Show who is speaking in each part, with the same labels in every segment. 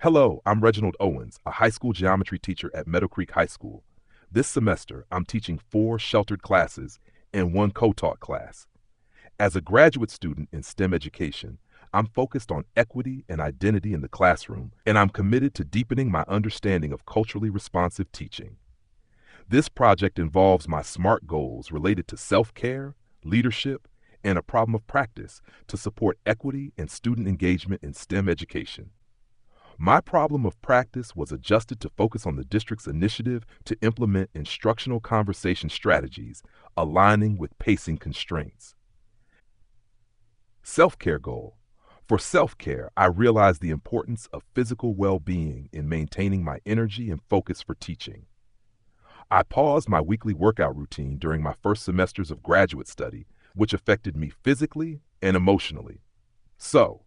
Speaker 1: Hello, I'm Reginald Owens, a high school geometry teacher at Meadow Creek High School. This semester, I'm teaching 4 sheltered classes and 1 co-taught class. As a graduate student in STEM education, I'm focused on equity and identity in the classroom, and I'm committed to deepening my understanding of culturally responsive teaching. This project involves my SMART goals related to self-care, leadership, and a problem of practice to support equity and student engagement in STEM education. My problem of practice was adjusted to focus on the district's initiative to implement instructional conversation strategies, aligning with pacing constraints. Self-care goal. For self-care, I realized the importance of physical well-being in maintaining my energy and focus for teaching. I paused my weekly workout routine during my first semesters of graduate study, which affected me physically and emotionally. So,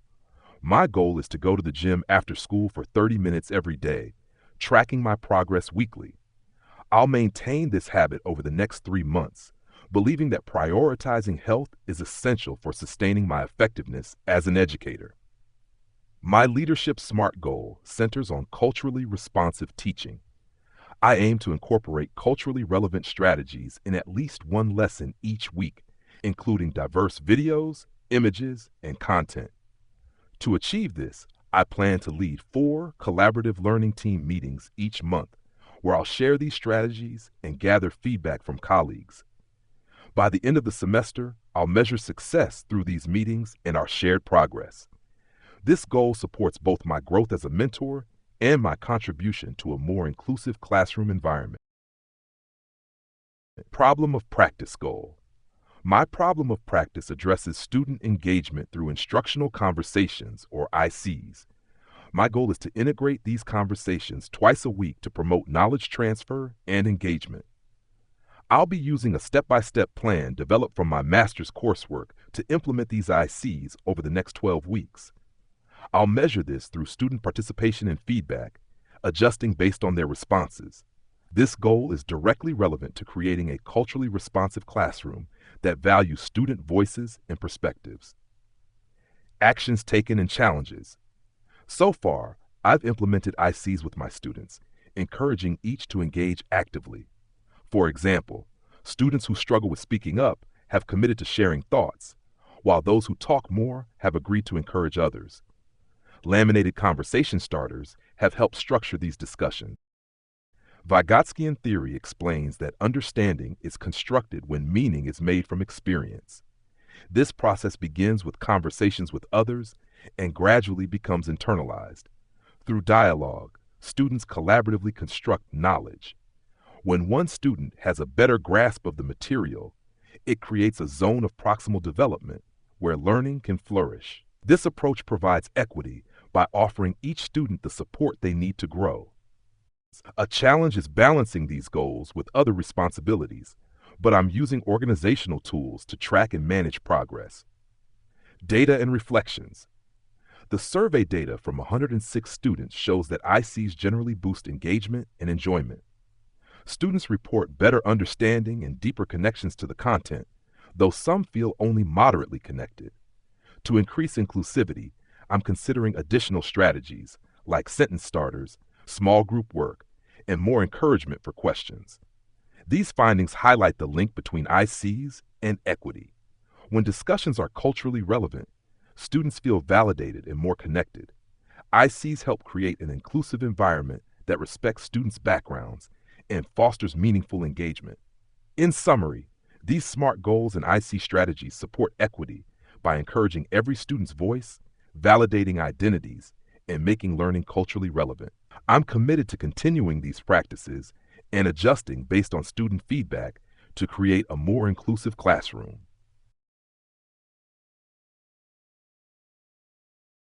Speaker 1: my goal is to go to the gym after school for 30 minutes every day, tracking my progress weekly. I'll maintain this habit over the next 3 months, believing that prioritizing health is essential for sustaining my effectiveness as an educator. My Leadership SMART goal centers on culturally responsive teaching. I aim to incorporate culturally relevant strategies in at least 1 lesson each week, including diverse videos, images, and content. To achieve this, I plan to lead 4 collaborative learning team meetings each month, where I'll share these strategies and gather feedback from colleagues. By the end of the semester, I'll measure success through these meetings and our shared progress. This goal supports both my growth as a mentor and my contribution to a more inclusive classroom environment. Problem of practice goal. My problem of practice addresses student engagement through instructional conversations, or ICs. My goal is to integrate these conversations twice a week to promote knowledge transfer and engagement. I'll be using a step-by-step plan developed from my master's coursework to implement these ICs over the next 12 weeks. I'll measure this through student participation and feedback, adjusting based on their responses. This goal is directly relevant to creating a culturally responsive classroom that values student voices and perspectives. Actions taken and challenges. So far, I've implemented ICs with my students, encouraging each to engage actively. For example, students who struggle with speaking up have committed to sharing thoughts, while those who talk more have agreed to encourage others. Laminated conversation starters have helped structure these discussions. Vygotskian theory explains that understanding is constructed when meaning is made from experience. This process begins with conversations with others and gradually becomes internalized. Through dialogue, students collaboratively construct knowledge. When one student has a better grasp of the material, it creates a zone of proximal development where learning can flourish. This approach provides equity by offering each student the support they need to grow. A challenge is balancing these goals with other responsibilities, but I'm using organizational tools to track and manage progress. Data and reflections. The survey data from 106 students shows that ICs generally boost engagement and enjoyment. Students report better understanding and deeper connections to the content, though some feel only moderately connected. To increase inclusivity, I'm considering additional strategies like sentence starters, small group work, and more encouragement for questions. These findings highlight the link between ICs and equity. When discussions are culturally relevant, students feel validated and more connected. ICs help create an inclusive environment that respects students' backgrounds and fosters meaningful engagement. In summary, these SMART goals and IC strategies support equity by encouraging every student's voice, validating identities, and making learning culturally relevant. I'm committed to continuing these practices and adjusting based on student feedback to create a more inclusive classroom.